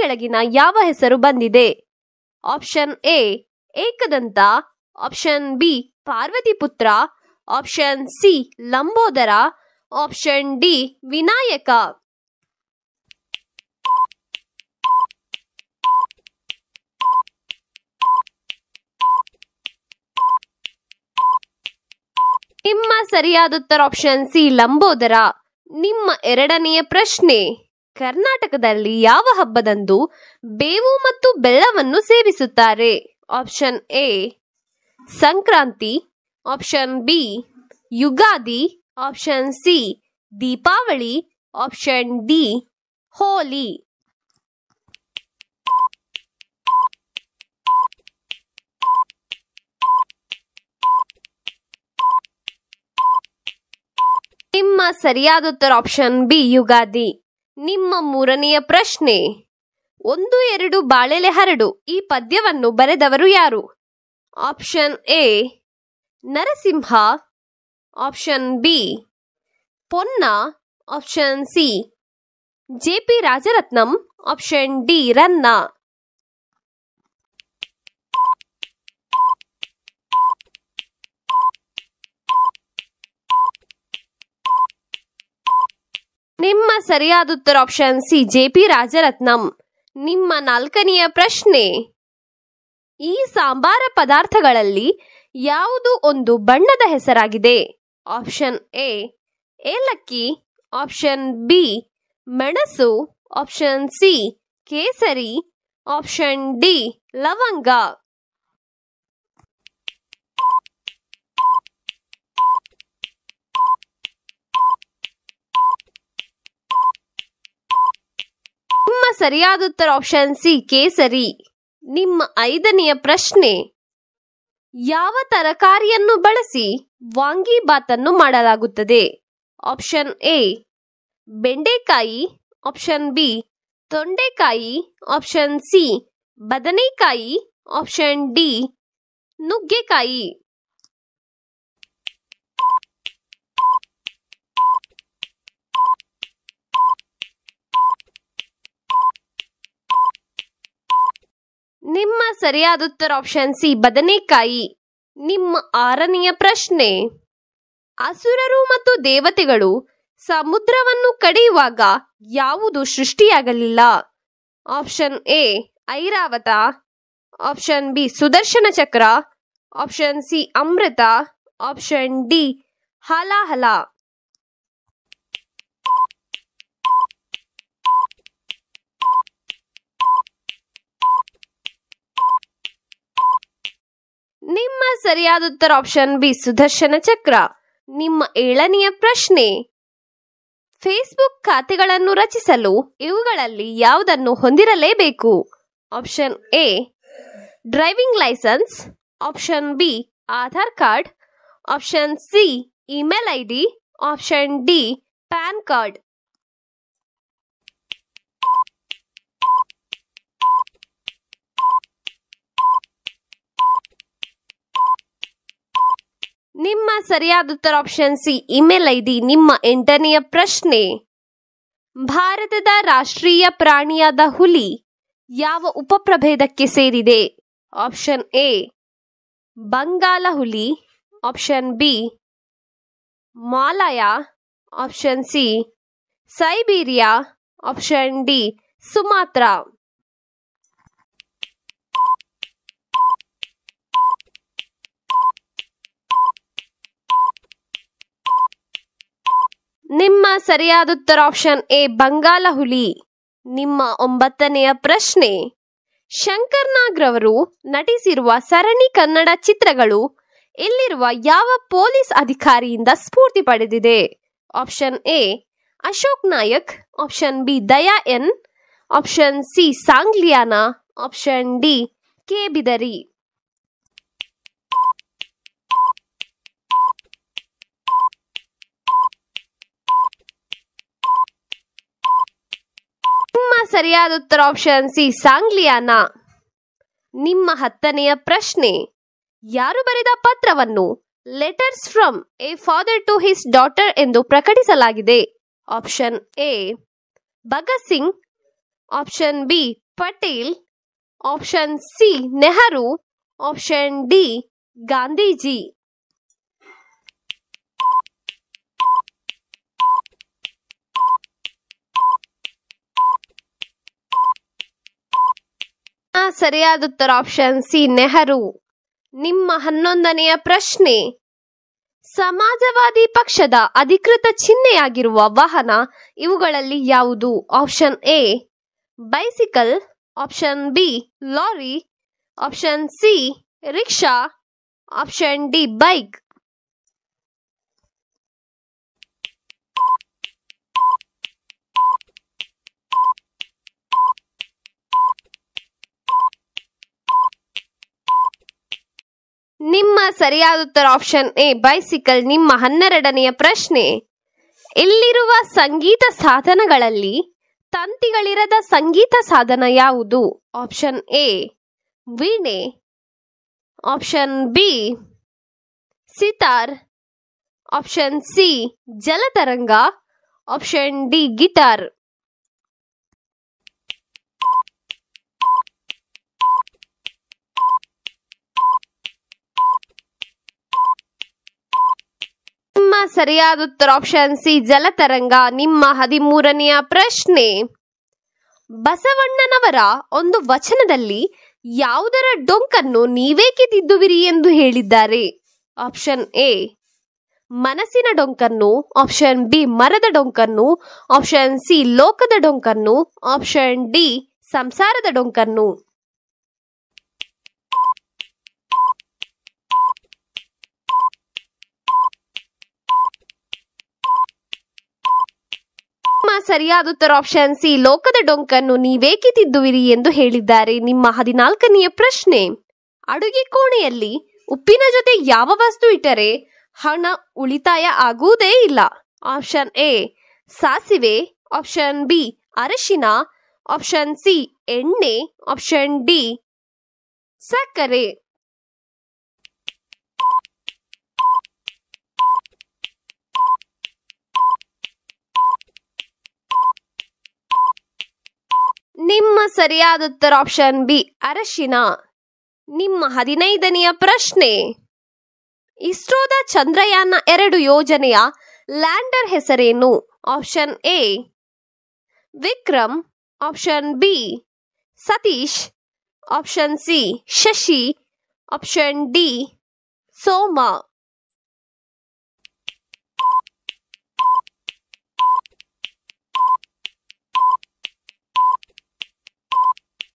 ಕೆಳಗಿನ ಯಾವ ಹೆಸರು ಬಂದಿದೆ? Option A Ekadanta, option B Parvatiputra, option C Lambodara, option D Vinayaka. ನಿಮ್ಮ ಸರಿಯಾದ ಉತ್ತರ ಆಪ್ಷನ್ ಸಿ ಲಂಬೋದರ. ನಿಮ್ಮ ಎರಡನೆಯ ಪ್ರಶ್ನೆ, ಕರ್ನಾಟಕದಲ್ಲಿ ಯಾವ ಹಬ್ಬದಂದು ಬೇವು ಮತ್ತು ಬೆಲ್ಲವನ್ನು ಸೇವಿಸುತ್ತಾರೆ? Option A Sankranti, option B Ugadi, option C Deepavali, option D Holi. ನಿಮ್ಮ ಸರಿಯಾದ ಉತ್ತರ ಆಪ್ಷನ್ ಬಿ ಯುಗಾದಿ. ನಿಮ್ಮ ಮೂರನೆಯ ಪ್ರಶ್ನೆ, 1-2 ಬಾಳೆಲೆ ಹರಡು ಈ ಪದ್ಯವನ್ನು ಬರೆದವರು ಯಾರು? Option A Narasimha, option B Ponna, option C JP. Rajaratnam, option D Ranna. ನಿಮ್ಮ ಸರಿಯಾದ ಉತ್ತರ ಆಪ್ಷನ್ ಸಿ ಜೆ.ಪಿ. ರಾಜರತ್ನಂ. ನಿಮ್ಮ ನಾಲ್ಕನೆಯ ಪ್ರಶ್ನೆ, ಈ ಸಾಂಬಾರ ಪದಾರ್ಥಗಳಲ್ಲಿ ಯಾವುದು ಒಂದು ಬಣ್ಣದ ಹೆಸರಾಗಿದೆ? ಆಪ್ಷನ್ ಎ ಏಲಕ್ಕಿ, ಆಪ್ಷನ್ ಬಿ ಮೆಣಸು, ಆಪ್ಷನ್ ಸಿ ಕೇಸರಿ, ಆಪ್ಷನ್ ಡಿ ಲವಂಗ. ನಿಮ್ಮ ಸರಿಯಾದ ಉತ್ತರ ಆಪ್ಷನ್ ಸಿ ಕೇಸರಿ. ನಿಮ್ಮ ಐದನೆಯ ಪ್ರಶ್ನೆ, ಯಾವ ತರಕಾರಿಯನ್ನು ಬಳಸಿ ವಾಂಗಿಬಾತನ್ನು ಮಾಡಲಾಗುತ್ತದೆ? ಆಪ್ಷನ್ ಎ ಬೆಂಡೆಕಾಯಿ, ಆಪ್ಷನ್ ಬಿ ತೊಂಡೆಕಾಯಿ, ಆಪ್ಷನ್ ಸಿ ಬದನೆಕಾಯಿ, ಆಪ್ಷನ್ ಡಿ ನುಗ್ಗೆಕಾಯಿ. ನಿಮ್ಮ ಸರಿಯಾದ ಉತ್ತರ ಆಪ್ಷನ್ ಸಿ ಬದನೆಕಾಯಿ. ನಿಮ್ಮ ಆರನೆಯ ಪ್ರಶ್ನೆ, ಅಸುರರು ಮತ್ತು ದೇವತೆಗಳು ಸಮುದ್ರವನ್ನು ಕಡಿಯುವಾಗ ಯಾವುದು ಸೃಷ್ಟಿಯಾಗಲಿಲ್ಲ? Option A Airavata, option B Sudarshana Chakra, option C Amrita, option D Halahala. ನಿಮ್ಮ ಸರಿಯಾದ ಉತ್ತರ ಆಪ್ಷನ್ ಬಿ ಸುದರ್ಶನ ಚಕ್ರ. ನಿಮ್ಮ ಏಳನೆಯ ಪ್ರಶ್ನೆ, ಫೇಸ್ಬುಕ್ ಖಾತೆಗಳನ್ನು ರಚಿಸಲು ಇವುಗಳಲ್ಲಿ ಯಾವುದನ್ನು ಹೊಂದಿರಲೇಬೇಕು? Option A driving licence, option B Aadhaar card, option C email ID, option D PAN card. ನಿಮ್ಮ ಸರಿಯಾದ ಉತ್ತರ ಆಪ್ಷನ್ ಸಿ ಇಮೇಲ್ ಐಡಿ. ನಿಮ್ಮ ಎಂಟನೆಯ ಪ್ರಶ್ನೆ, ಭಾರತದ ರಾಷ್ಟ್ರೀಯ ಪ್ರಾಣಿಯಾದ ಹುಲಿ ಯಾವ ಉಪಪ್ರಭೇದಕ್ಕೆ ಸೇರಿದೆ? ಆಪ್ಷನ್ ಎ ಬಂಗಾಲ ಹುಲಿ, option B Malaya, option C Siberia, option D Sumatra. ನಿಮ್ಮ ಸರಿಯಾದ ಉತ್ತರ ಆಪ್ಷನ್ ಎ ಬಂಗಾಲ ಹುಲಿ. ನಿಮ್ಮ ಒಂಬತ್ತನೆಯ ಪ್ರಶ್ನೆ, ಶಂಕರ್ ನಾಗ್ ರವರು ನಟಿಸಿರುವ ಸರಣಿ ಕನ್ನಡ ಚಿತ್ರಗಳು ಇಲ್ಲಿರುವ ಯಾವ ಪೊಲೀಸ್ ಅಧಿಕಾರಿಯಿಂದ ಸ್ಫೂರ್ತಿ ಪಡೆದಿದೆ? Option A Ashok Nayak, option B Daya N, option C Sangliana, option D K Bidari. ನಿಮ್ಮ ಸರಿಯಾದ ಉತ್ತರ ಆಪ್ಷನ್ ಸಿ ಸಾಂಗ್ಲಿಯಾನ. ನಿಮ್ಮ ಹತ್ತನೆಯ ಪ್ರಶ್ನೆ, ಯಾರು ಬರೆದ ಪತ್ರವನ್ನು letters from a father to his daughter ಎಂದು ಪ್ರಕಟಿಸಲಾಗಿದೆ? Option A Bhagat Singh, option B Patel, option C Nehru, option D Gandhiji. ಸರಿಯಾದ ಉತ್ತರ ಆಪ್ಷನ್ ಸಿ ನೆಹರು. ನಿಮ್ಮ 11ನೆಯ ಪ್ರಶ್ನೆ, ಸಮಾಜವಾದಿ ಪಕ್ಷದ ಅಧಿಕೃತ ಚಿಹ್ನೆಯಾಗಿರುವ ವಾಹನ ಇವುಗಳಲ್ಲಿ ಯಾವುದು? Option A bicycle, option B lorry, option C rickshaw, option D bike. ನಿಮ್ಮ ಸರಿಯಾದ ಉತ್ತರ ಆಪ್ಷನ್ ಎ ಬೈಸಿಕಲ್. ನಿಮ್ಮ 12ನೆಯ ಪ್ರಶ್ನೆ, ಇಲ್ಲಿರುವ ಸಂಗೀತ ಸಾಧನಗಳಲ್ಲಿ ತಂತಿಗಳಿರದ ಸಂಗೀತ ಸಾಧನ ಯಾವುದು? ಆಪ್ಷನ್ ಎ ವೀಣೆ, option B sitar, option C Jaltarang, option D guitar. ನಿಮ್ಮ ಸರಿಯಾದ ಉತ್ತರ ಆಪ್ಷನ್ ಸಿ ಜಲತರಂಗ. ನಿಮ್ಮ 13ನೆಯ ಪ್ರಶ್ನೆ, ಬಸವಣ್ಣನವರ ಒಂದು ವಚನದಲ್ಲಿ ಯಾವುದರ ಡೊಂಕನ್ನು ನೀವೇಕೆ ತಿದ್ದುವಿರಿ ಎಂದು ಹೇಳಿದ್ದಾರೆ? ಆಪ್ಷನ್ ಎ ಮನಸ್ಸಿನ ಡೊಂಕನ್ನು, ಆಪ್ಷನ್ ಬಿ ಮರದ ಡೊಂಕನ್ನು, ಆಪ್ಷನ್ ಸಿ ಲೋಕದ ಡೊಂಕನ್ನು, ಆಪ್ಷನ್ ಡಿ ಸಂಸಾರದ ಡೊಂಕನ್ನು. ಸರಿಯಾದ ಉತ್ತರ ಆಪ್ಷನ್ ಸಿ ಲೋಕದ ಡೊಂಕನ್ನು ನೀವೇಕೆ ತಿದ್ದುವಿರಿ ಎಂದು ಹೇಳಿದ್ದಾರೆ. ನಿಮ್ಮ 14ನೆಯ ಪ್ರಶ್ನೆ, ಅಡುಗೆ ಕೋಣೆಯಲ್ಲಿ ಉಪ್ಪಿನ ಜೊತೆ ಯಾವ ವಸ್ತು ಇಟ್ಟರೆ ಹಣ ಉಳಿತಾಯ ಆಗುವುದೇ ಇಲ್ಲ? ಆಪ್ಷನ್ ಎ ಸಾಸಿವೆ, ಆಪ್ಷನ್ ಬಿ ಅರಿಶಿನ, ಆಪ್ಷನ್ ಸಿ ಎಣ್ಣೆ, ಆಪ್ಷನ್ ಡಿ ಸಕ್ಕರೆ. ನಿಮ್ಮ ಸರಿಯಾದ ಉತ್ತರ ಆಪ್ಷನ್ ಬಿ ಅರಿಶಿನ. ನಿಮ್ಮ 15ನೆಯ ಪ್ರಶ್ನೆ, ಇಸ್ರೋದ ಚಂದ್ರಯಾನ 2 ಯೋಜನೆಯ ಲ್ಯಾಂಡರ್ ಹೆಸರೇನು? Option A Vikram, option B Satish, option C Shashi, option D Soma.